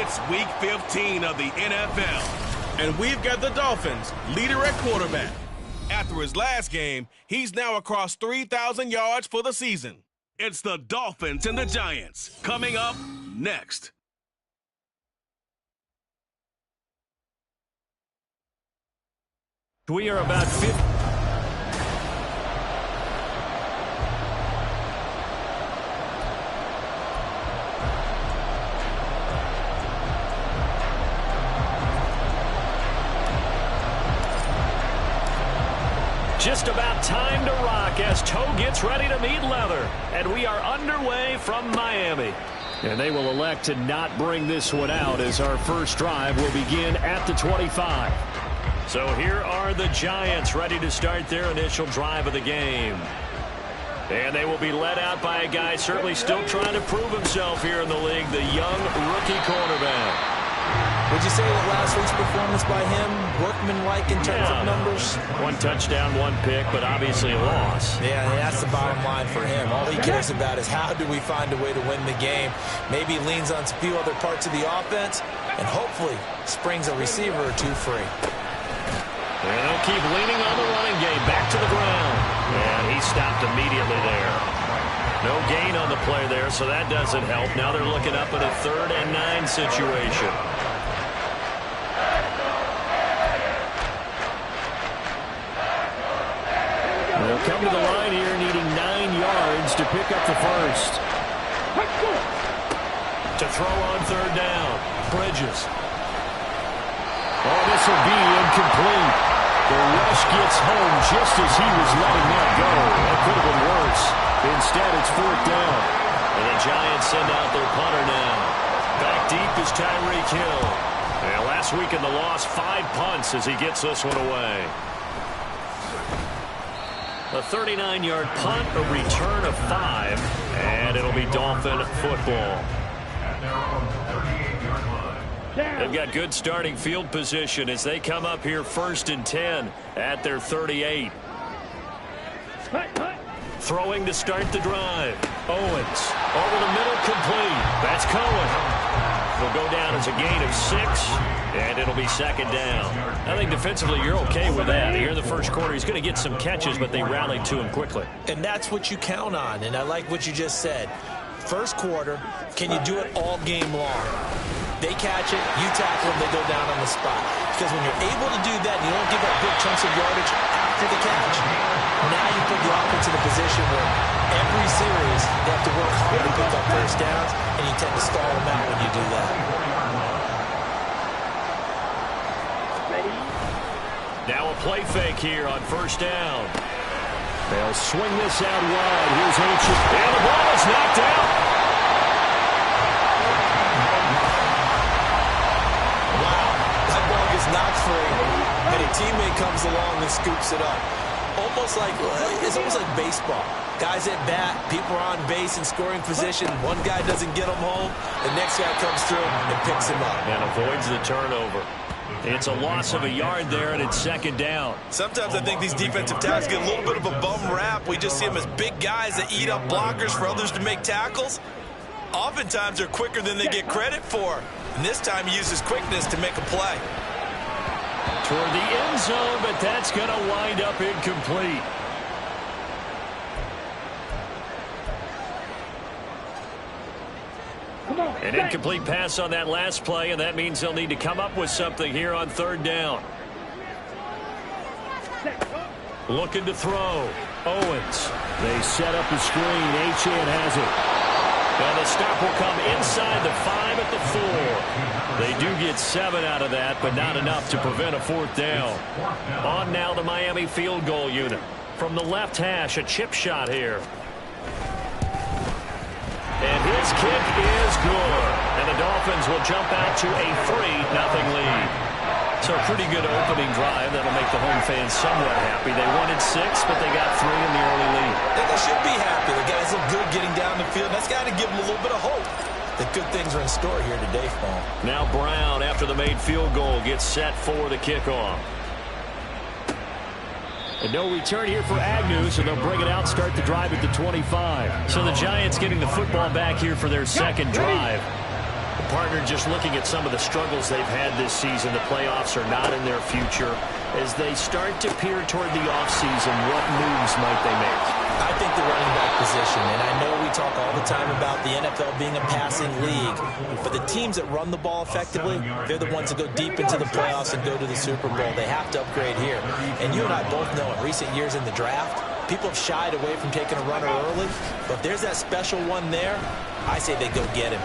It's Week 15 of the NFL. And we've got the Dolphins, leader at quarterback. After his last game, he's now across 3,000 yards for the season. It's the Dolphins and the Giants, coming up next. We are about 50. Just about time to rock as Toe gets ready to meet leather. And we are underway from Miami. And they will elect to not bring this one out as our first drive will begin at the 25. So here are the Giants ready to start their initial drive of the game. And they will be led out by a guy certainly still trying to prove himself here in the league, the young rookie cornerback. Would you say that last week's performance by him, workmanlike in terms of numbers? One touchdown, one pick, but obviously a loss. Yeah, that's the bottom line for him. All he cares about is how do we find a way to win the game. Maybe he leans on a few other parts of the offense and hopefully springs a receiver or two free. And they'll keep leaning on the running game back to the ground. And he stopped immediately there. No gain on the play there, so that doesn't help. Now they're looking up at a 3rd and 9 situation. They'll come to the line here needing 9 yards to pick up the first. To throw on 3rd down. Bridges. Oh, this will be incomplete. The rush gets home just as he was letting that go. That could have been worse. Instead, it's 4th down. And the Giants send out their punter now. Back deep is Tyreek Hill. And last week in the loss, 5 punts as he gets this one away. A 39-yard punt, a return of 5, and it'll be Dolphin football. They've got good starting field position as they come up here 1st and 10 at their 38. Throwing to start the drive. Owens over the middle, complete. That's Cohen. Will go down as a gain of 6, and it'll be 2nd down. I think defensively you're okay with that. Here in the first quarter, he's going to get some catches, but they rallied to him quickly. And that's what you count on, and I like what you just said. First quarter, can you do it all game long? They catch it, you tackle them, they go down on the spot. Because when you're able to do that and you don't give up big chunks of yardage after the catch, now you put the offense in a position where every series they have to work hard to pick up first downs, and you tend to stall them out when you do that. Now a play fake here on 1st down. They'll swing this out wide. Here's H. And the ball is knocked out. Knocked free, and a teammate comes along and scoops it up. It's almost like baseball. Guys at bat, people are on base in scoring position. One guy doesn't get him home, the next guy comes through and picks him up. And avoids the turnover. It's a loss of a yard there, and it's 2nd down. Sometimes I think these defensive tackles get a little bit of a bum rap. We just see them as big guys that eat up blockers for others to make tackles. Oftentimes they're quicker than they get credit for. And this time he uses quickness to make a play. Toward the end zone, but that's going to wind up incomplete. An incomplete pass on that last play, and that means they'll need to come up with something here on 3rd down. Looking to throw. Owens. They set up the screen. Achane has it. And the stop will come inside the 5 at the 4. They do get 7 out of that, but not enough to prevent a 4th down. On now the Miami field goal unit. From the left hash, a chip shot here. And his kick is good. And the Dolphins will jump out to a 3-0 lead. So a pretty good opening drive. That'll make the home fans somewhat happy. They wanted 6, but they got 3 in the early lead. And they should be happy. The guys look good getting down the field. That's got to give them a little bit of hope that good things are in store here today for them. Now Brown, after the made field goal, gets set for the kickoff. And no return here for Agnew, so they'll bring it out, start the drive at the 25. So the Giants getting the football back here for their 2nd drive. partner, just looking at some of the struggles they've had this season, the playoffs are not in their future. As they start to peer toward the offseason, what moves might they make? I think the running back position, and I know we talk all the time about the NFL being a passing league, but the teams that run the ball effectively, they're the ones that go deep into the playoffs and go to the Super Bowl. They have to upgrade here. And you and I both know in recent years in the draft, people have shied away from taking a runner early, but if there's that special one there, I say they go get him.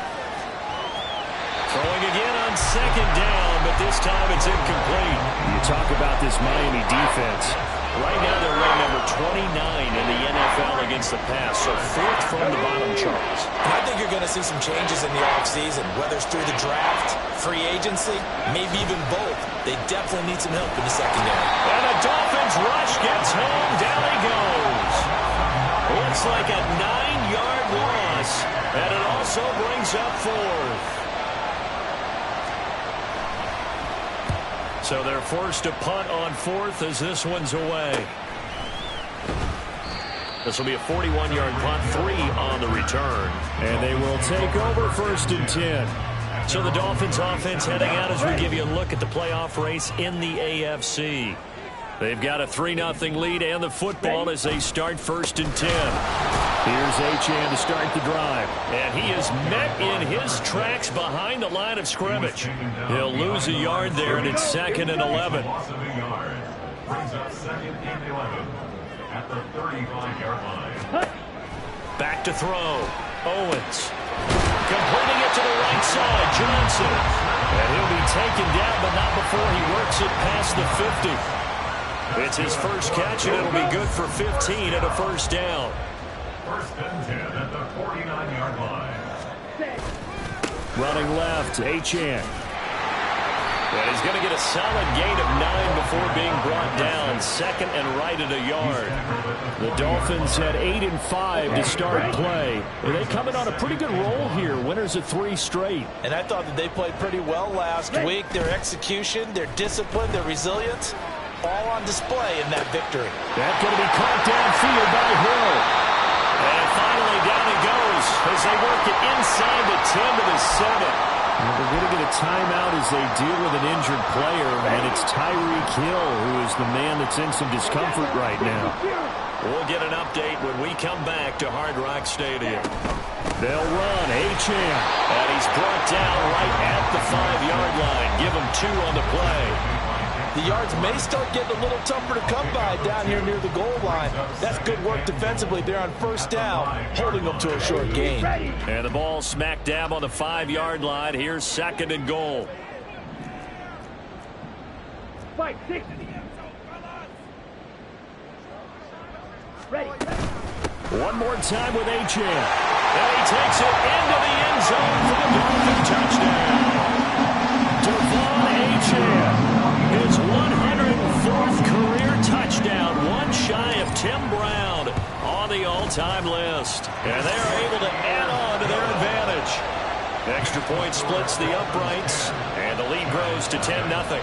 Throwing again on second down, but this time it's incomplete. You talk about this Miami defense. Right now they're ranked number 29 in the NFL against the pass, so fourth from the bottom, Charles. And I think you're going to see some changes in the offseason, whether it's through the draft, free agency, maybe even both. They definitely need some help in the secondary. And the Dolphins rush gets home. Down he goes. Looks like a 9-yard loss, and it also brings up fourth. So they're forced to punt on fourth as this one's away. This will be a 41-yard punt, 3 on the return. And they will take over first and 10. So the Dolphins offense heading out as we give you a look at the playoff race in the AFC. They've got a 3-0 lead and the football as they start first and 10. Here's Achane to start the drive. And he is met in his tracks behind the line of scrimmage. He'll lose a yard there, and it's 2nd and 11. Back to throw. Owens. Completing it to the right side. Johnson. And he'll be taken down, but not before he works it past the 50. It's his first catch, and it'll be good for 15 and a first down. First and 10 at the 49-yard line. Running left, Achane. And he's going to get a solid gain of 9 before being brought down. 2nd and right at a yard. The Dolphins had 8 and 5 to start play. And they come in on a pretty good roll here. Winners of 3 straight. And I thought that they played pretty well last week. Their execution, their discipline, their resilience, all on display in that victory. That's going to be caught downfield by Hill. And finally down he goes as they work it inside the 10 to the 7. Well, they're going to get a timeout as they deal with an injured player, and it's Tyreek Hill who is the man that's in some discomfort right now. We'll get an update when we come back to Hard Rock Stadium. They'll run, Achane. And he's brought down right at the 5-yard line. Give him 2 on the play. The yards may start getting a little tougher to come by down here near the goal line. That's good work defensively there on first down, holding them to a short gain. And the ball smack dab on the 5-yard line. Here's 2nd and goal. Ready. One more time with Achane. And he takes it into the end zone for the Dolphin touchdown. Devon Achane. His 104th career touchdown, one shy of Tim Brown on the all-time list. And they are able to add on to their advantage. Extra point splits the uprights, and the lead grows to 10-0.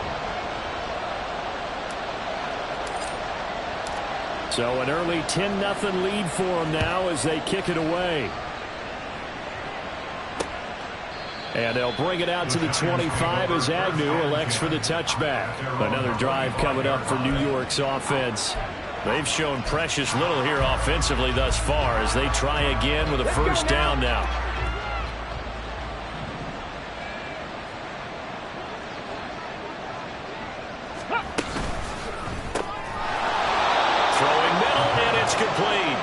So an early 10-0 lead for them now as they kick it away. And they'll bring it out to the 25 as Agnew elects for the touchback. Another drive coming up for New York's offense. They've shown precious little here offensively thus far as they try again with a first down now. Throwing middle, and it's complete.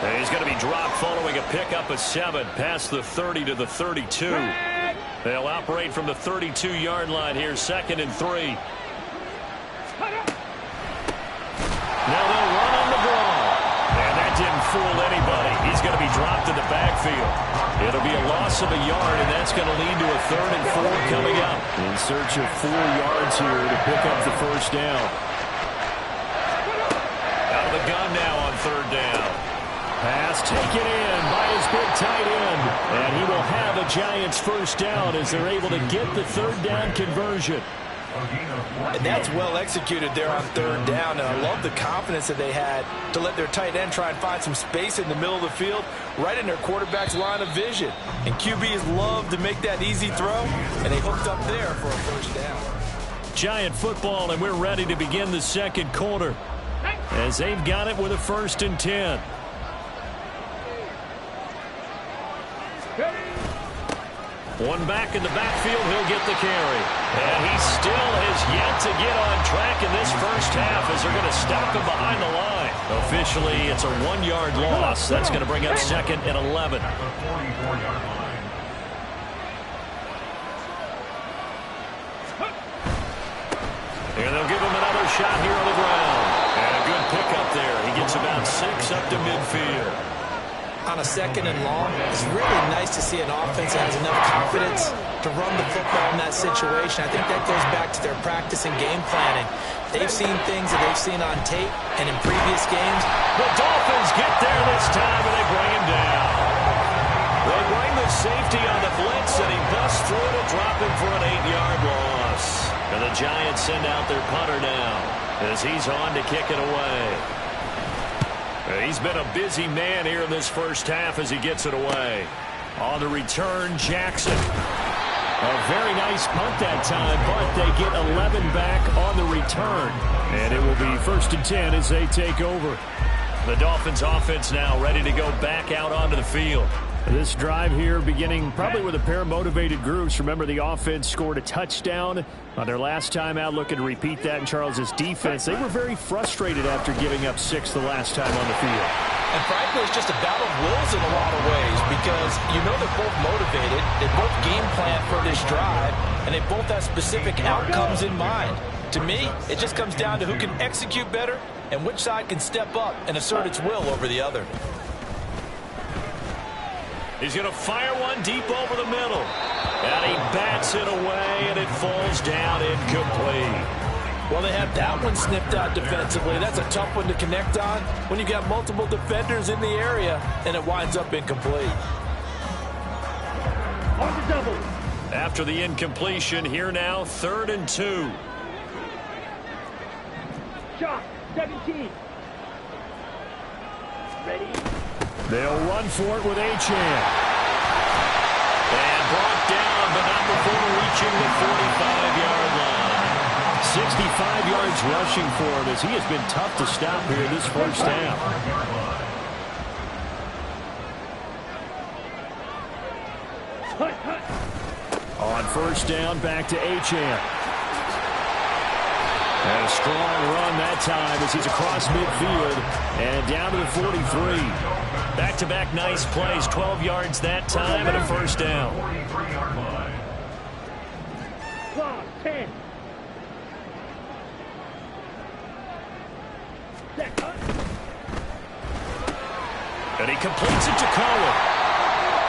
And he's going to be dropped following a pickup of 7 past the 30 to the 32. They'll operate from the 32-yard line here, 2nd and 3. Now they'll run on the draw. And that didn't fool anybody. He's going to be dropped in the backfield. It'll be a loss of a yard, and that's going to lead to a 3rd and 4 coming up. In search of 4 yards here to pick up the first down. Out of the gun now on 3rd down. Pass taken in by his big tight end. And he will have a Giants first down as they're able to get the 3rd down conversion. And that's well executed there on third down. And I love the confidence that they had to let their tight end try and find some space in the middle of the field, right in their quarterback's line of vision. And QBs love to make that easy throw, and they hooked up there for a first down. Giant football, and we're ready to begin the second quarter as they've got it with a 1st and 10. One back in the backfield, he'll get the carry. And he still has yet to get on track in this first half as they're going to stop him behind the line. Officially, it's a 1-yard loss. That's going to bring up 2nd and 11. And they'll give him another shot here on the ground. And a good pickup there. He gets about 6 up to midfield. On a 2nd and long, it's really nice to see an offense that has enough confidence to run the football in that situation. I think that goes back to their practice and game planning. They've seen things that they've seen on tape and in previous games. The Dolphins get there this time, and they bring him down. They bring the safety on the blitz, and he busts through to drop him for an 8-yard loss. And the Giants send out their punter now as he's on to kick it away. He's been a busy man here in this first half as he gets it away. On the return, Jackson. A very nice punt that time, but they get 11 back on the return. And it will be 1st and 10 as they take over. The Dolphins offense now ready to go back out onto the field. This drive here beginning probably with a pair of motivated groups. Remember, the offense scored a touchdown on their last time out. Looking to repeat that in Charles's defense. They were very frustrated after giving up 6 the last time on the field. And frankly, it's just a battle of wills in a lot of ways because you know they're both motivated. They both game plan for this drive, and they both have specific outcomes in mind. To me, it just comes down to who can execute better and which side can step up and assert its will over the other. He's going to fire one deep over the middle. And he bats it away, and it falls down incomplete. Well, they have that one snipped out defensively. That's a tough one to connect on when you got multiple defenders in the area, and it winds up incomplete. On the double. After the incompletion, here now, 3rd and 2. Shot, 17. Ready? They'll run for it with Achane. And brought down, but not before reaching the 45-yard line. 65 yards rushing for him as he has been tough to stop here this first half. On 1st down, back to Achane. And a strong run that time as he's across midfield and down to the 43. Back-to-back nice plays, 12 yards that time and a 1st down. 10. And he completes it to Cohen.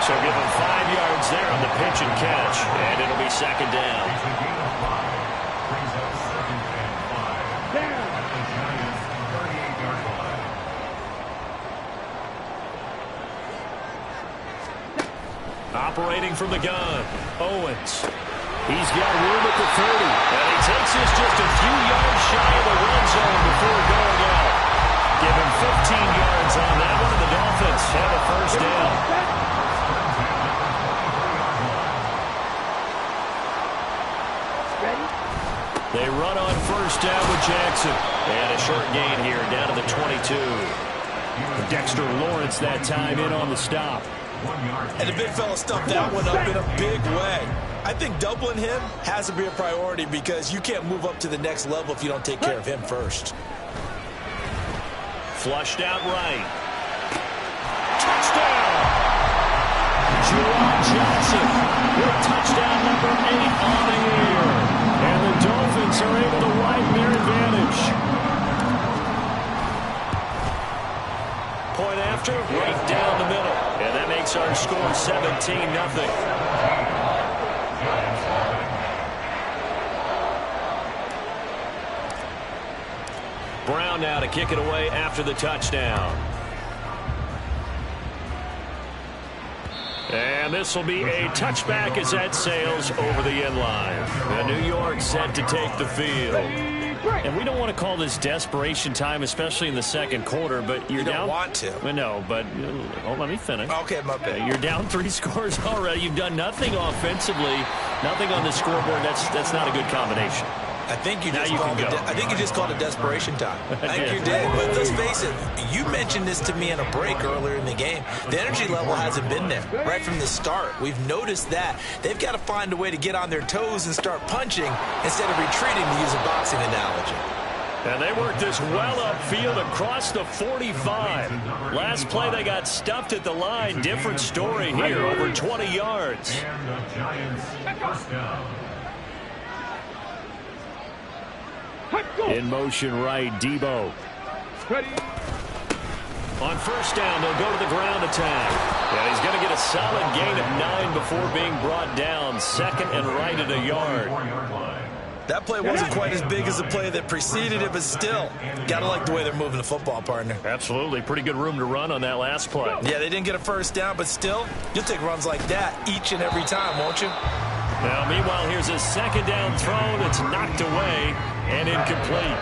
So give him 5 yards there on the pitch and catch. And it'll be 2nd down. Operating from the gun, Owens. He's got room at the 30. And he takes this just a few yards shy of the red zone before going out. Give him 15 yards on that one, and the Dolphins have a 1st down. They run on 1st down with Jackson. And a short gain here down to the 22. Dexter Lawrence that time in on the stop. And the big fella stuffed that one up in a big way. I think doubling him has to be a priority because you can't move up to the next level if you don't take care of him first. Flushed out right. Touchdown! Juwan Johnson with touchdown number 8 on the year. And the Dolphins are able to widen their advantage. Point after, right down the middle. And that makes our score 17-0. Brown now to kick it away after the touchdown. And this will be a touchback as that sails over the end line. And New York set to take the field. And we don't want to call this desperation time, especially in the second quarter, but you're down. You don't want to. No, but let me finish. Okay, my bad. You're down 3 scores already. You've done nothing offensively, nothing on the scoreboard. That's not a good combination. I think you just called it desperation time. I think Yeah. you did. But let's face it, you mentioned this to me in a break earlier in the game. The energy level hasn't been there right from the start. We've noticed that. They've got to find a way to get on their toes and start punching instead of retreating, to use a boxing analogy. And they worked this well upfield across the 45. Last play, they got stuffed at the line. Different story here, over 20 yards. And the Giants first down. In motion right, Debo. Ready. On first down, they'll go to the ground attack. Yeah, he's going to get a solid gain of 9 before being brought down. Second and right at a yard. 4-yard line. That play wasn't quite as big as the play that preceded it, but still, got to like the way they're moving the football, partner. Absolutely. Pretty good room to run on that last play. Yeah, they didn't get a first down, but still, you'll take runs like that each and every time, won't you? Now, meanwhile, here's a second down throw that's knocked away and incomplete.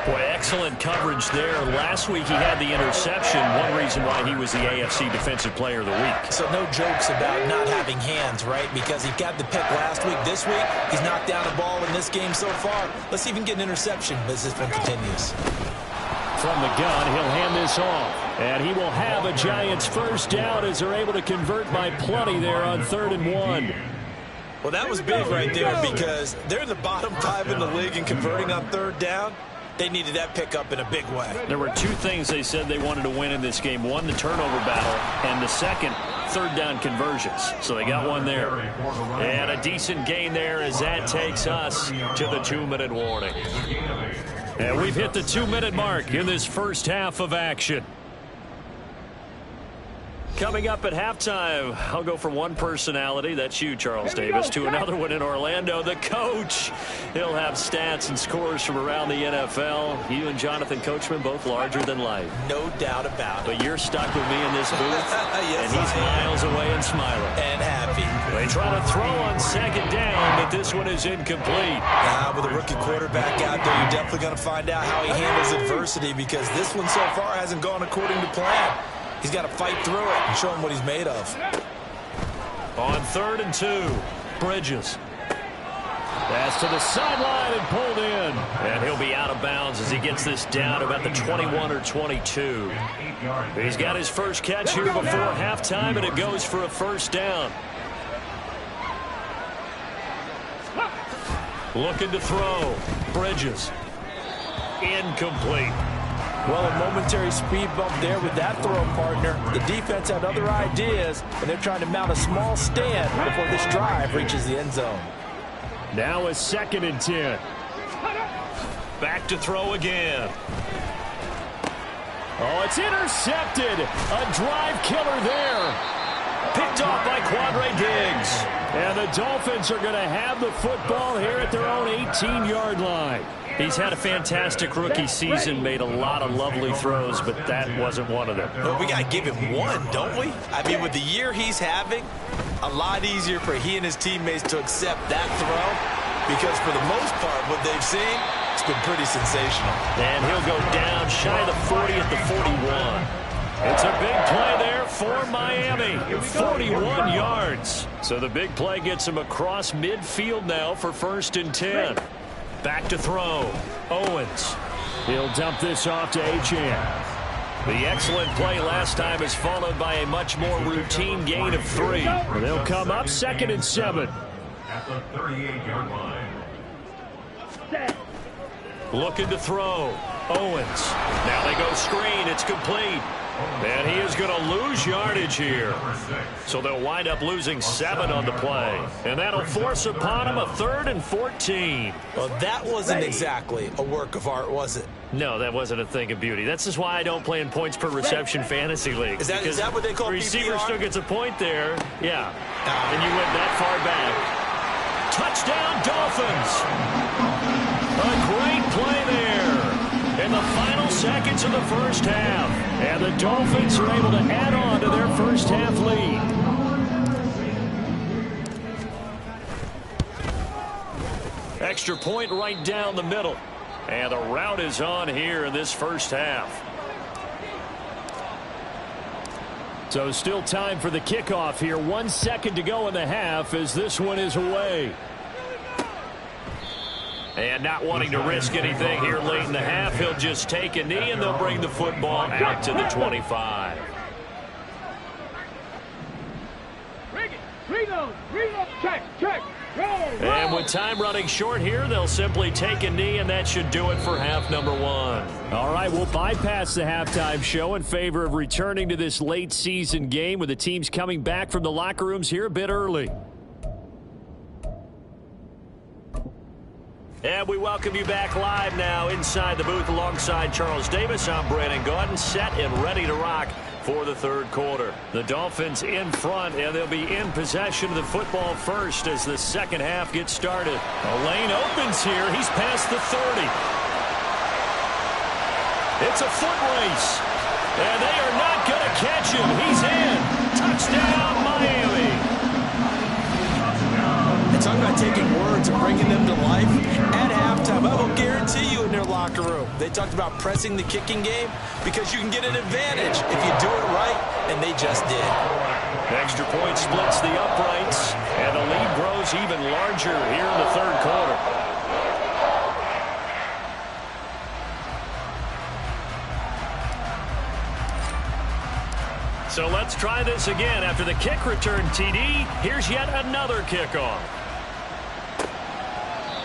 Boy, excellent coverage there. Last week he had the interception, one reason why he was the AFC Defensive Player of the Week. So no jokes about not having hands, right? Because he got the pick last week. This week, he's knocked down a ball in this game so far. Let's see if he can get an interception as this one continues. From the gun, he'll hand this off. And he will have a Giants first down as they're able to convert by plenty there on 3rd and 1. Well, that was big right there because they're in the bottom 5 in the league in converting on 3rd down. They needed that pickup in a big way. There were 2 things they said they wanted to win in this game. One, the turnover battle, and the second, 3rd down conversions. So they got one there. And a decent gain there as that takes us to the 2-minute warning. And we've hit the 2-minute mark in this first half of action. Coming up at halftime, I'll go from one personality, that's you, Charles Davis, to another one in Orlando, the coach. He'll have stats and scores from around the NFL. You and Jonathan Coachman, both larger than life. No doubt about it. But you're stuck with me in this booth, Yes, and he's I am. miles away and smiling. And happy. They try to throw on second down, but this one is incomplete. With a rookie quarterback out there, you're definitely going to find out how he handles adversity because this one so far hasn't gone according to plan. He's got to fight through it and show him what he's made of. On 3rd and 2, Bridges. Pass to the sideline and pulled in. And he'll be out of bounds as he gets this down about the 21 or 22. He's got his first catch here before halftime, and it goes for a first down. Looking to throw. Bridges. Incomplete. Well, a momentary speed bump there with that throw, partner. The defense had other ideas, and they're trying to mount a small stand before this drive reaches the end zone. Now a 2nd and 10. Back to throw again. Oh, it's intercepted. A drive killer there. Picked off by Quadre Diggs. And the Dolphins are going to have the football here at their own 18-yard line. He's had a fantastic rookie season, made a lot of lovely throws, but that wasn't one of them. Well, we got to give him one, don't we? I mean, with the year he's having, a lot easier for he and his teammates to accept that throw because for the most part, what they've seen, it's been pretty sensational. And he'll go down shy of the 40 at the 41. It's a big play there for Miami. 41 yards. So the big play gets him across midfield now for 1st and 10. Back to throw. Owens. He'll dump this off to Achane. The excellent play last time is followed by a much more routine gain of 3. They'll come up 2nd and 7. At the 38-yard line. Looking to throw. Owens. Now they go screen. It's complete. And he is going to lose yardage here. So they'll wind up losing 7 on the play. And that'll force upon him a 3rd and 14. Well, that wasn't exactly a work of art, was it? No, that wasn't a thing of beauty. That's just why I don't play in points per reception fantasy leagues. Is that what they call receiver PPR? still gets a point there. Yeah. And you went that far back. Touchdown, Dolphins. A great play there in the final seconds of the first half. And the Dolphins are able to add on to their first half lead. Extra point right down the middle. And the route is on here in this first half. So still time for the kickoff here. 1 second to go in the half as this one is away. And not wanting to risk anything here late in the half, he'll just take a knee and they'll bring the football out to the 25. Check. And with time running short here, they'll simply take a knee, and that should do it for half number one. All right, we'll bypass the halftime show in favor of returning to this late season game with the teams coming back from the locker rooms here a bit early. And we welcome you back live now inside the booth alongside Charles Davis. I'm Brandon Gaudin, set and ready to rock for the third quarter. The Dolphins in front, and they'll be in possession of the football first as the second half gets started. A lane opens here. He's past the 30. It's a foot race, and they are not going to catch him. He's in. Touchdown, Miami. Talk about taking words and bringing them to life. At halftime, I will guarantee you in their locker room, they talked about pressing the kicking game because you can get an advantage if you do it right, and they just did. Extra point splits the uprights, and the lead grows even larger here in the third quarter. So let's try this again. After the kick return TD, here's yet another kickoff.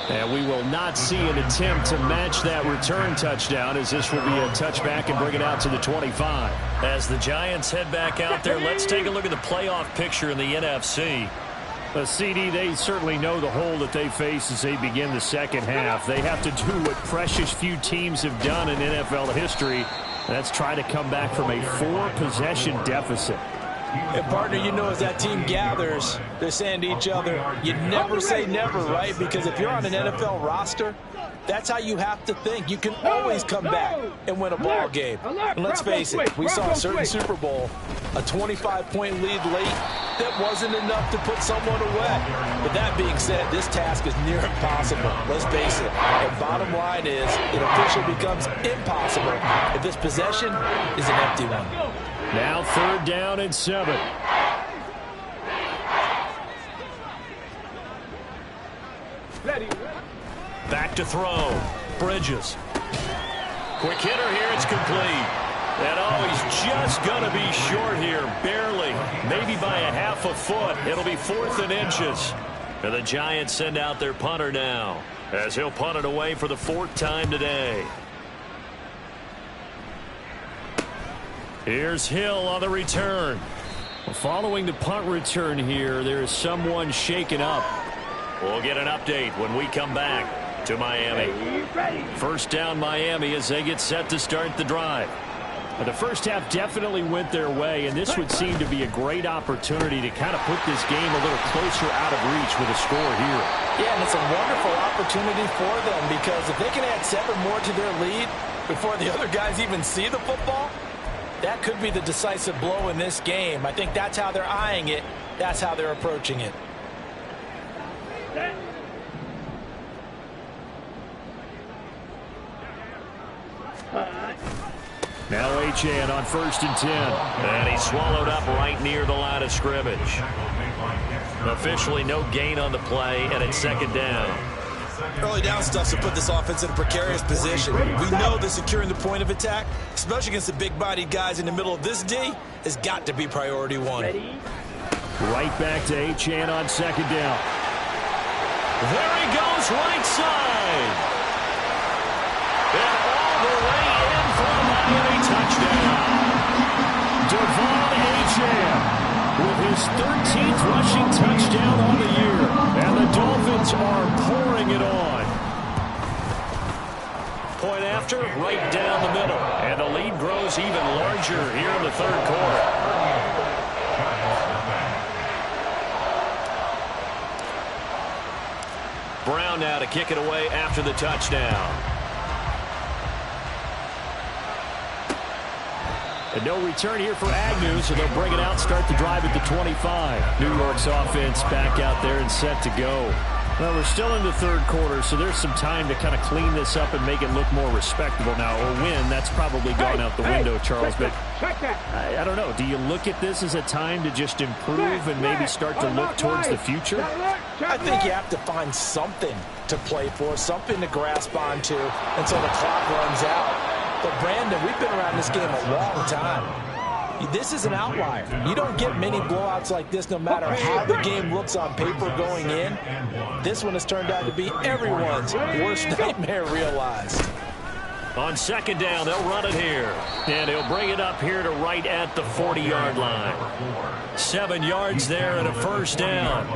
And we will not see an attempt to match that return touchdown, as this will be a touchback and bring it out to the 25. As the Giants head back out there, let's take a look at the playoff picture in the NFC. CD, they certainly know the hole that they face as they begin the second half. They have to do what precious few teams have done in NFL history. That's try to come back from a 4-possession deficit. And, partner, you know, as that team gathers, they're saying to each other, you never say never, right? Because if you're on an NFL roster, that's how you have to think. You can always come back and win a ball game. And let's face it, we saw a certain Super Bowl, a 25-point lead late. That wasn't enough to put someone away. But that being said, this task is near impossible. Let's face it. The bottom line is it officially becomes impossible if this possession is an empty one. Now 3rd down and 7. Back to throw. Bridges. Quick hitter here. It's complete. And he's just going to be short here. Barely. Maybe by a half a foot. It'll be 4th and inches. And the Giants send out their punter now, as he'll punt it away for the 4th time today. Here's Hill on the return. Following the punt return here, there is someone shaken up. We'll get an update when we come back to Miami. 1st down Miami as they get set to start the drive. The first half definitely went their way, and this would seem to be a great opportunity to kind of put this game a little closer out of reach with a score here. Yeah, and it's a wonderful opportunity for them, because if they can add 7 more to their lead before the other guys even see the football, that could be the decisive blow in this game. I think that's how they're eyeing it. That's how they're approaching it. Now Achane on 1st and 10. And he's swallowed up right near the line of scrimmage. Officially no gain on the play, and it's 2nd down. Early down stuff to put this offense in a precarious position. We know that securing the point of attack, especially against the big-bodied guys in the middle of this D, has got to be priority 1. Right back to Achane on 2nd down. There he goes, right side. And all the way in for a Miami touchdown. Devon Achane with his 13th rushing touchdown on the year. And the Dolphins are pouring it on. Point after, right down the middle. And the lead grows even larger here in the 3rd quarter. Brown now to kick it away after the touchdown. And no return here for Agnew, so they'll bring it out, start the drive at the 25. New York's offense back out there and set to go. Well, we're still in the third quarter, so there's some time to kind of clean this up and make it look more respectable now. A win, that's probably gone out the window, Charles. But I don't know. Do you look at this as a time to just improve and maybe start to look towards the future? I think you have to find something to play for, something to grasp onto until the clock runs out. But, Brandon, we've been around this game a long time. This is an outlier. You don't get many blowouts like this no matter how the game looks on paper going in. This one has turned out to be everyone's worst nightmare realized. On second down, they'll run it here. And he'll bring it up here to right at the 40-yard line. 7 yards there and a first down.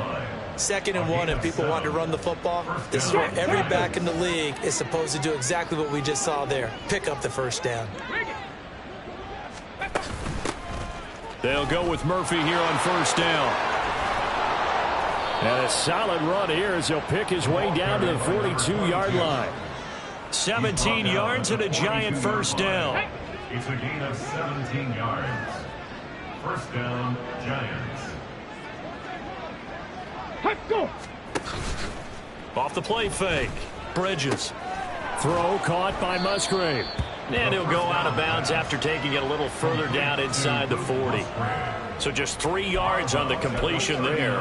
2nd and 1, and people want to run the football. This is where every back in the league is supposed to do exactly what we just saw there. Pick up the first down. They'll go with Murphy here on first down. And a solid run here as he'll pick his way down to the 42-yard line. 17 yards and a giant first down. It's a gain of 17 yards. First down, Giants. Let's go. Off the play fake. Bridges. Throw caught by Musgrave. And he'll go out of bounds after taking it a little further down inside the 40. So just 3 yards on the completion there.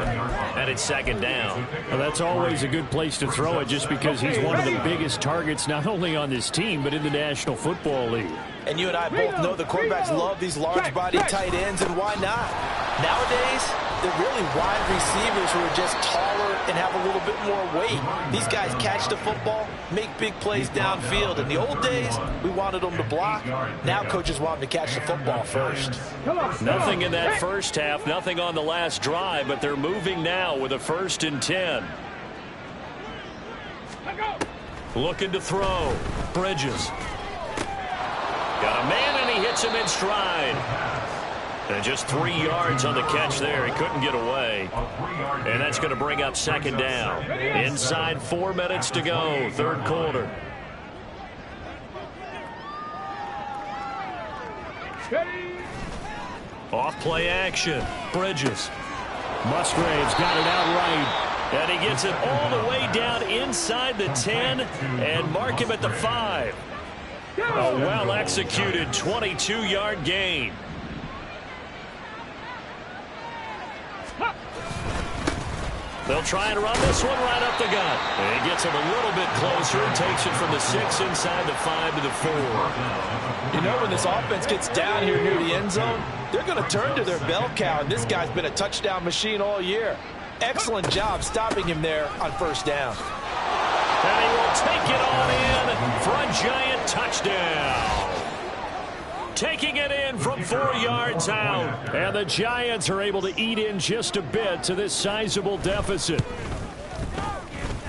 And it's second down. Well, that's always a good place to throw it just because he's one of the biggest targets not only on this team but in the National Football League. And you and I both know the quarterbacks love these large-body tight ends, and why not? Nowadays, they're really wide receivers who are just taller and have a little bit more weight. These guys catch the football, make big plays downfield. In the old days, we wanted them to block. Now coaches want them to catch the football first. Nothing in that first half, nothing on the last drive, but they're moving now with a 1st and 10. Looking to throw. Bridges. Got a man, and he hits him in stride. And just 3 yards on the catch there. He couldn't get away. And that's going to bring up second down. Inside 4 minutes to go, third quarter. Off play action. Bridges. Musgrave's got it out right. And he gets it all the way down inside the 10 and mark him at the 5. A well-executed 22-yard gain. They'll try and run this one right up the gut. And he gets him a little bit closer. Takes it from the 6 inside the 5 to the 4. You know, when this offense gets down here near the end zone, they're going to turn to their bell cow, and this guy's been a touchdown machine all year. Excellent job stopping him there on first down. And he will take it on in for a giant touchdown. Taking it in from 4 yards out. And the Giants are able to eat in just a bit to this sizable deficit.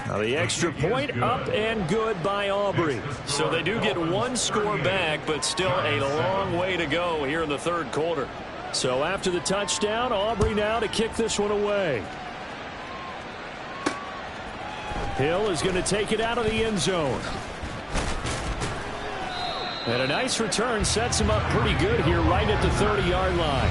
Now the extra point up and good by Aubrey. So they do get 1 score back, but still a long way to go here in the third quarter. So after the touchdown, Aubrey now to kick this one away. Hill is going to take it out of the end zone. And a nice return sets him up pretty good here right at the 30-yard line.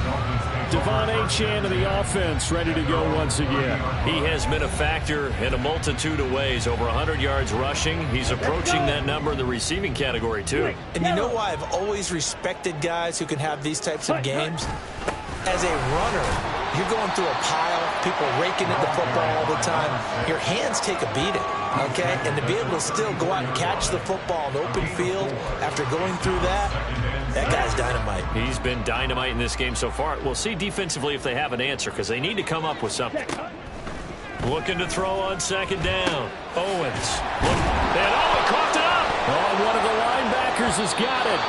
Devon Achane of the offense ready to go once again. He has been a factor in a multitude of ways. Over 100 yards rushing. He's approaching that number in the receiving category, too. And you know why I've always respected guys who can have these types of games? As a runner, you're going through a pile, people raking at the football all the time. Your hands take a beating, okay? And to be able to still go out and catch the football in open field after going through that guy's dynamite. He's been dynamite in this game so far. We'll see defensively if they have an answer because they need to come up with something. Looking to throw on second down. Owens. And he coughed it up. Oh, one of the linebackers has got it.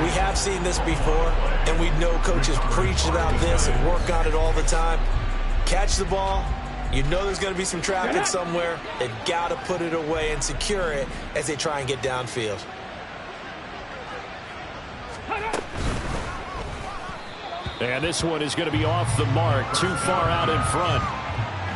We have seen this before, and we know coaches preach about this and work on it all the time. Catch the ball. You know there's going to be some traffic somewhere. They've got to put it away and secure it as they try and get downfield. And this one is going to be off the mark, too far out in front.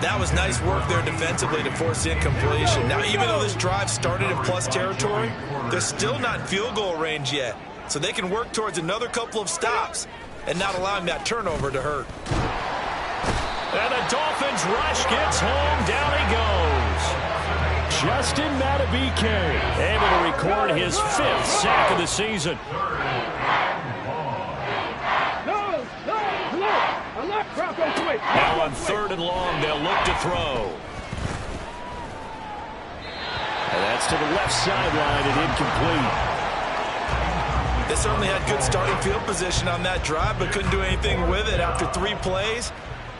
That was nice work there defensively to force the incompletion. Now, even though this drive started in plus territory, they're still not in field goal range yet. So they can work towards another couple of stops and not allowing that turnover to hurt. And the Dolphins rush gets home. Down he goes. Justin Madden able to record his 5th sack of the season. Now on 3rd and long, they'll look to throw. And that's to the left sideline and incomplete. They certainly had good starting field position on that drive, but couldn't do anything with it after 3 plays.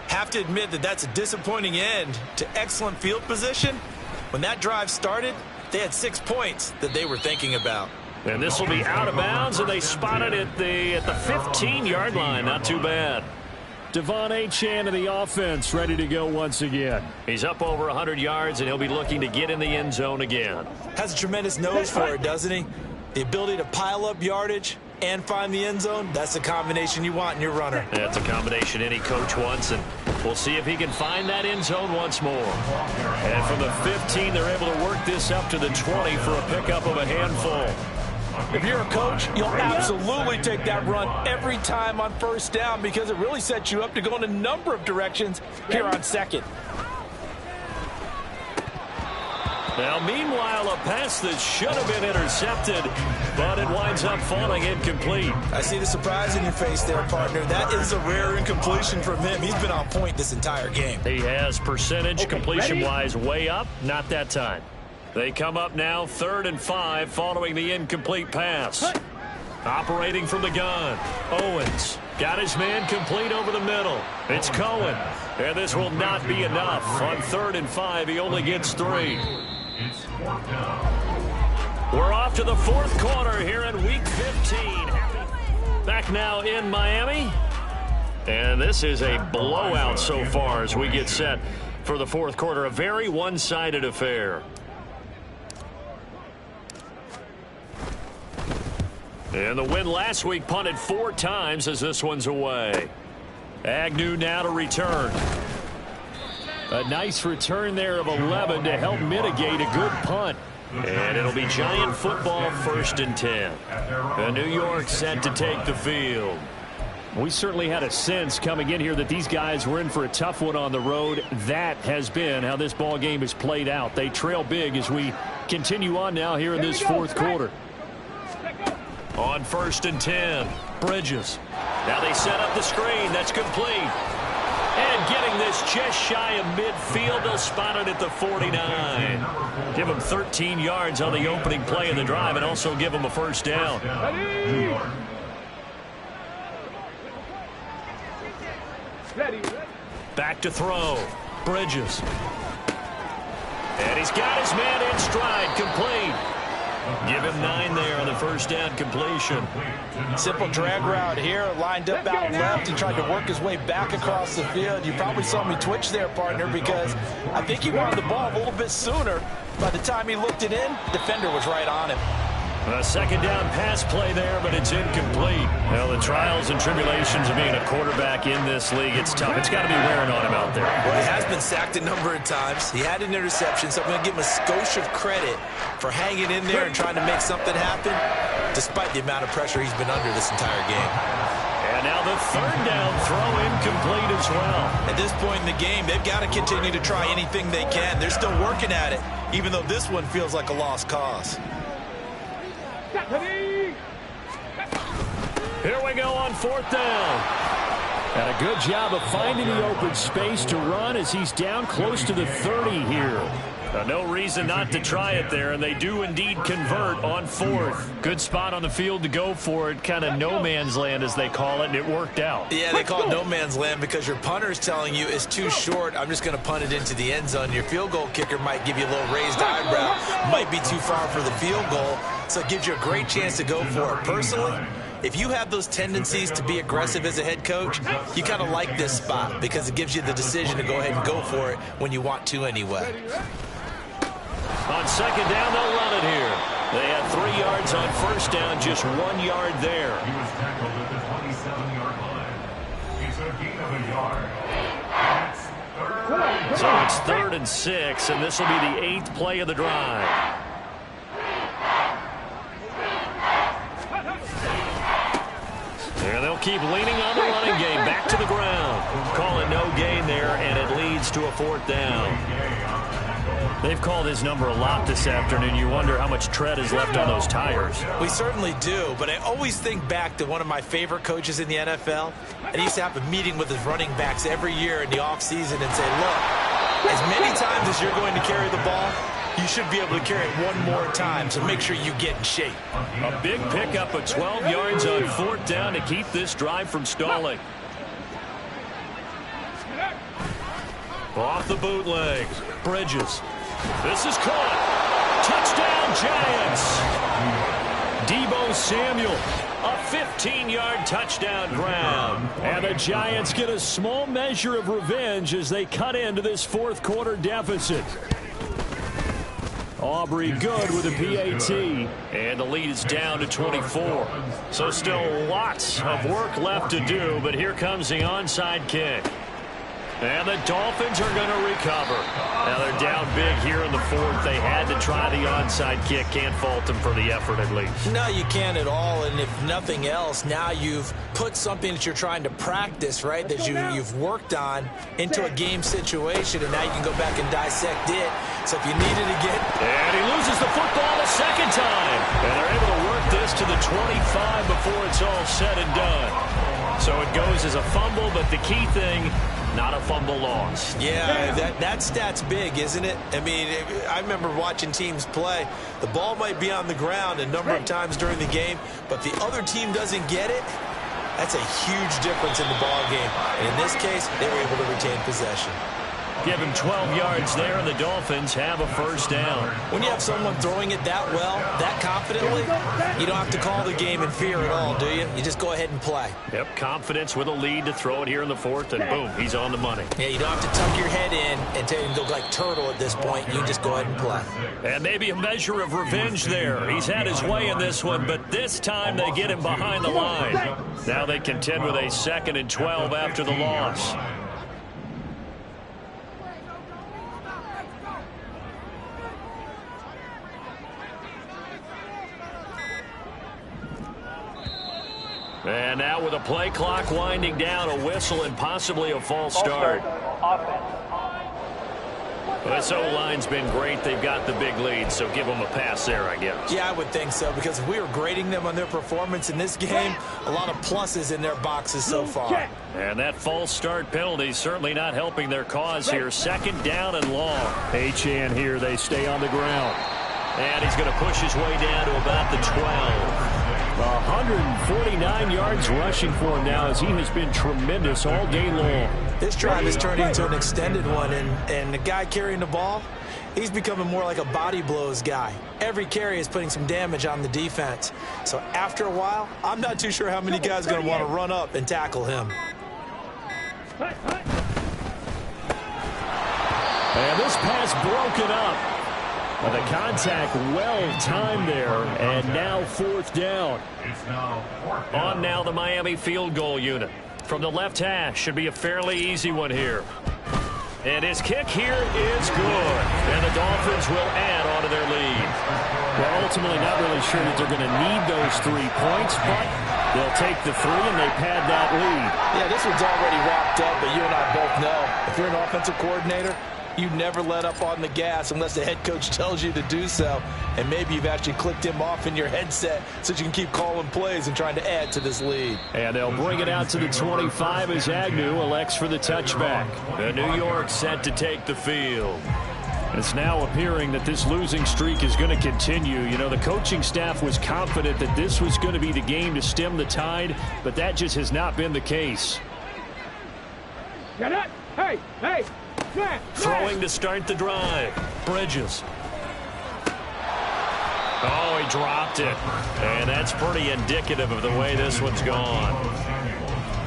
Have to admit that that's a disappointing end to excellent field position. When that drive started, they had 6 points that they were thinking about. And this will be out of bounds, and they spotted it at the 15-yard line. Not too bad. Devon Achane of the offense ready to go once again. He's up over 100 yards, and he'll be looking to get in the end zone again. Has a tremendous nose for it, doesn't he? The ability to pile up yardage and find the end zone, that's the combination you want in your runner. That's a combination any coach wants, and we'll see if he can find that end zone once more. And from the 15, they're able to work this up to the 20 for a pickup of a handful. If you're a coach, you'll absolutely take that run every time on 1st down because it really sets you up to go in a number of directions here on 2nd. Now, meanwhile, a pass that should have been intercepted, but it winds up falling incomplete. I see the surprise in your face there, partner. That is a rare incompletion from him. He's been on point this entire game. He has percentage completion-wise way up, not that time. They come up now 3rd and 5 following the incomplete pass. Operating from the gun, Owens got his man complete over the middle. It's Cohen, and this will not be enough. On 3rd and 5, he only gets 3. It's 4th down. We're off to the 4th quarter here in Week 15. Back now in Miami. And this is a blowout so far as we get set for the 4th quarter. A very one-sided affair. And the win last week punted 4 times as this one's away. Agnew now to return. A nice return there of 11 to help mitigate a good punt. And it'll be Giant football 1st and 10. And New York set to take the field. We certainly had a sense coming in here that these guys were in for a tough one on the road. That has been how this ball game has played out. They trail big as we continue on now here in this 4th quarter. On 1st and 10, Bridges. Now they set up the screen. That's complete. And getting this just shy of midfield, they'll spot it at the 49. Give them 13 yards on the opening play of the drive and also give them a 1st down. Back to throw. Bridges. And he's got his man in stride, complete. Give him 9 there on the 1st down completion. Simple drag route here, lined up out left. He tried to work his way back across the field. You probably saw me twitch there, partner, because I think he wanted the ball a little bit sooner. By the time he looked it in, defender was right on him. A 2nd down pass play there, but it's incomplete. Well, the trials and tribulations of being a quarterback in this league, it's tough. It's got to be wearing on him out there. Well, he has been sacked a number of times. He had an interception, so I'm going to give him a skosh of credit for hanging in there and trying to make something happen, despite the amount of pressure he's been under this entire game. And now the 3rd down throw incomplete as well. At this point in the game, they've got to continue to try anything they can. They're still working at it, even though this one feels like a lost cause. Here we go on 4th down. And a good job of finding the open space to run as he's down close to the 30 here. No reason not to try it there, and they do indeed convert on 4th. Good spot on the field to go for it, kind of no man's land as they call it, and it worked out. Yeah, they call it no man's land because your punter is telling you it's too short. I'm just going to punt it into the end zone. Your field goal kicker might give you a little raised eyebrow, might be too far for the field goal, so it gives you a great chance to go for it. Personally, if you have those tendencies to be aggressive as a head coach, you kind of like this spot because it gives you the decision to go ahead and go for it when you want to anyway. On 2nd down, they'll run it here. They had 3 yards on 1st down, just 1 yard there. He was tackled at the 27-yard line. It's a gain of a yard. That's 3rd. So it's 3rd and 6, and this will be the 8th play of the drive. And they'll keep leaning on the running game. Back to the ground. Call it no gain there, and it leads to a 4th down. They've called his number a lot this afternoon. You wonder how much tread is left on those tires. We certainly do, but I always think back to one of my favorite coaches in the NFL. And he used to have a meeting with his running backs every year in the offseason and say, look, as many times as you're going to carry the ball, you should be able to carry it one more time, so make sure you get in shape. A big pickup of 12 yards on 4th down to keep this drive from stalling. Off the bootleg. Bridges. This is caught. Touchdown, Giants. Deebo Samuel. A 15-yard touchdown grab. And the Giants get a small measure of revenge as they cut into this 4th quarter deficit. Aubrey good with a PAT. And the lead is down to 24. So still lots of work left to do, but here comes the onside kick. And the Dolphins are going to recover. Now they're down big here in the 4th. They had to try the onside kick. Can't fault them for the effort at least. No, you can't at all. And if nothing else, now you've put something that you're trying to practice, right, that you've worked on into a game situation, and now you can go back and dissect it. So if you need it again. And he loses the football a second time. And they're able to work this to the 25 before it's all said and done. So it goes as a fumble, but the key thing, not a fumble loss. Yeah, that stat's big, isn't it? I mean, I remember watching teams play. The ball might be on the ground a number of times during the game, but if the other team doesn't get it, that's a huge difference in the ball game. And in this case, they were able to retain possession. Give him 12 yards there, and the Dolphins have a 1st down. When you have someone throwing it that well, that confidently, you don't have to call the game in fear at all, do you? You just go ahead and play. Yep, confidence with a lead to throw it here in the 4th, and boom, he's on the money. Yeah, you don't have to tuck your head in and tell him to go like turtle at this point. You just go ahead and play. And maybe a measure of revenge there. He's had his way in this one, but this time they get him behind the line. Now they contend with a 2nd and 12 after the loss. And now with a play clock winding down, a whistle and possibly a false start. This O-line's been great. They've got the big lead, so give them a pass there, I guess. Yeah, I would think so, because if we were grading them on their performance in this game, a lot of pluses in their boxes so far. And that false start penalty certainly not helping their cause here. 2nd down and long. Achane here, they stay on the ground. And he's going to push his way down to about the 12. 149 yards rushing for him now, as he has been tremendous all day long. This drive has turned into an extended one, and the guy carrying the ball, he's becoming more like a body blows guy. Every carry is putting some damage on the defense. So after a while, I'm not too sure how many guys are going to want to run up and tackle him. And this pass broken up. The contact well-timed there, and now 4th down. On now the Miami field goal unit. From the left hash, should be a fairly easy one here. And his kick here is good. And the Dolphins will add on to their lead. Well, ultimately not really sure that they're going to need those 3 points, but they'll take the 3 and they pad that lead. Yeah, this one's already wrapped up, but you and I both know if you're an offensive coordinator, you never let up on the gas unless the head coach tells you to do so. And maybe you've actually clicked him off in your headset so that you can keep calling plays and trying to add to this lead. And they'll bring it out to the 25 as Agnew elects for the touchback. The New York set to take the field. It's now appearing that this losing streak is going to continue. You know, the coaching staff was confident that this was going to be the game to stem the tide, but that just has not been the case. Hey! Throwing to start the drive. Bridges. Oh, he dropped it. And that's pretty indicative of the way this one's gone.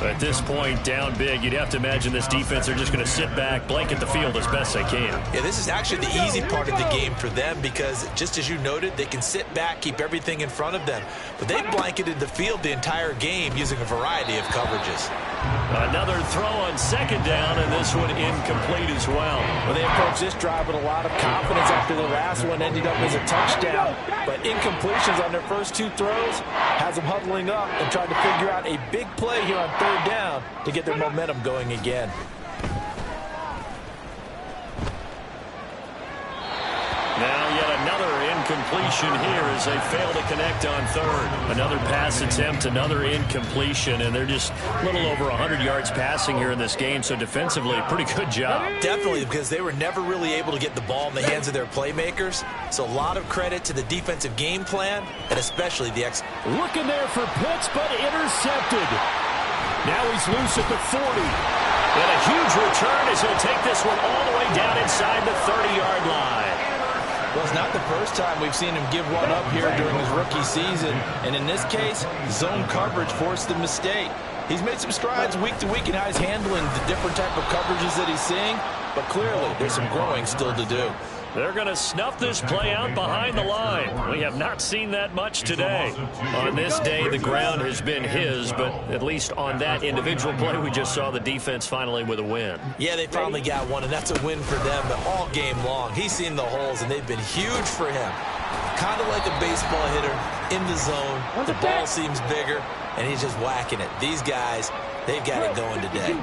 At this point, down big, you'd have to imagine this defense are just going to sit back, blanket the field as best they can. Yeah, this is actually the easy part of the game for them because, just as you noted, they can sit back, keep everything in front of them. But they've blanketed the field the entire game using a variety of coverages. Another throw on second down, and this one incomplete as well. Well, they approached this drive with a lot of confidence after the last one ended up as a touchdown. But incompletions on their first two throws has them huddling up and trying to figure out a big play here on third down to get their momentum going again. Now yet another incompletion here as they fail to connect on third. Another pass attempt, another incompletion, and they're just a little over 100 yards passing here in this game, so defensively, pretty good job. Definitely, because they were never really able to get the ball in the hands of their playmakers, so a lot of credit to the defensive game plan, and especially the Looking there for Pitts, but intercepted. Now he's loose at the 40. And a huge return as he'll take this one all the way down inside the 30-yard line. Well, it's not the first time we've seen him give one up here during his rookie season. And in this case, zone coverage forced the mistake. He's made some strides week to week in how he's handling the different type of coverages that he's seeing. But clearly, there's some growing still to do. They're going to snuff this play out behind the line. We have not seen that much today. On this day, the ground has been his, but at least on that individual play, we just saw the defense finally with a win. Yeah, they finally got one, and that's a win for them. But all game long, he's seen the holes, and they've been huge for him. Kind of like a baseball hitter in the zone. The ball seems bigger, and he's just whacking it. These guys, they've got it going today.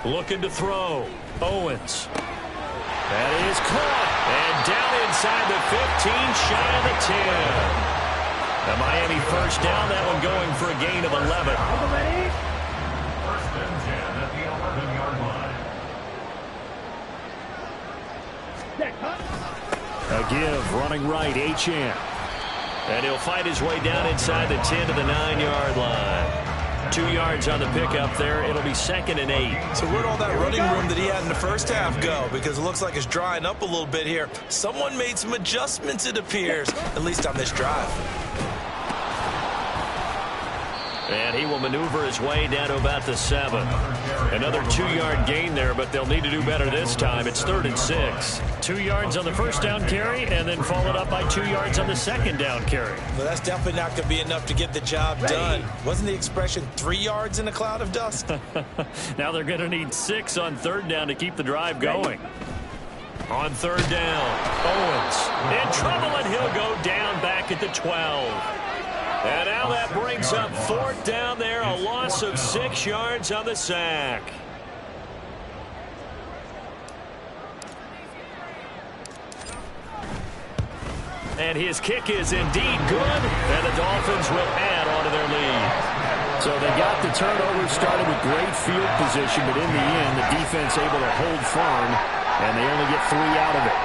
Looking to throw. Owens. That is caught. And down inside the 15, shy of the 10. The Miami first down, that one going for a gain of 11. First and 10 at the 11-yard line. A give, running right, H.M. And he'll fight his way down inside the 10 to the 9-yard line. 2 yards on the pickup there. It'll be 2nd and 8. So where'd all that running room that he had in the first half go? Because it looks like it's drying up a little bit here. Someone made some adjustments, it appears, at least on this drive. And he will maneuver his way down to about the 7. Another 2-yard gain there, but they'll need to do better this time. It's 3rd and 6. 2 yards on the first down carry, and then followed up by 2 yards on the second down carry. Well, that's definitely not going to be enough to get the job done. Wasn't the expression 3 yards in a cloud of dust? Now they're going to need 6 on third down to keep the drive going. On third down, Owens in trouble, and he'll go down back at the 12. And now that brings up 4th down there, a loss of 6 yards on the sack. And his kick is indeed good, and the Dolphins will add on to their lead. So they got the turnover started with great field position, but in the end, the defense able to hold firm, and they only get 3 out of it.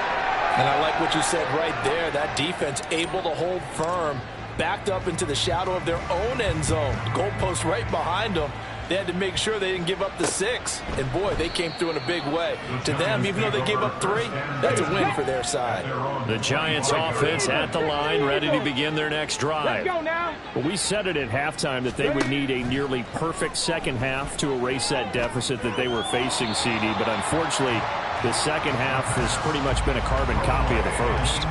And I like what you said right there. That defense able to hold firm, backed up into the shadow of their own end zone. The goalpost right behind them. They had to make sure they didn't give up the 6. And, boy, they came through in a big way. To them, even though they gave up 3, that's a win for their side. The Giants offense at the line, ready to begin their next drive. Let's go now. Well, we said it at halftime that they would need a nearly perfect second half to erase that deficit that they were facing, CD. But unfortunately, the second half has pretty much been a carbon copy of the first.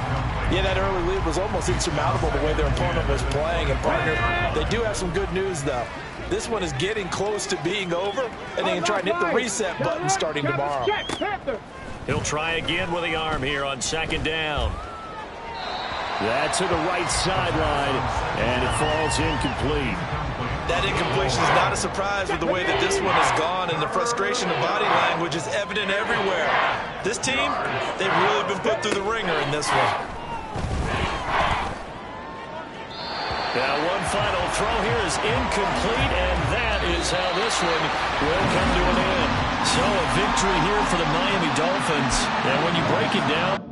Yeah, that early lead was almost insurmountable the way their opponent was playing. And, partner, they do have some good news, though. This one is getting close to being over, and they can try and hit the reset button starting tomorrow. He'll try again with the arm here on second down. That's to the right sideline, and it falls incomplete. That incompletion is not a surprise with the way that this one has gone, and the frustration of body language is evident everywhere. This team, they've really been put through the ringer in this one. Now one final throw here is incomplete, and that is how this one will come to an end. So a victory here for the Miami Dolphins. And when you break it down,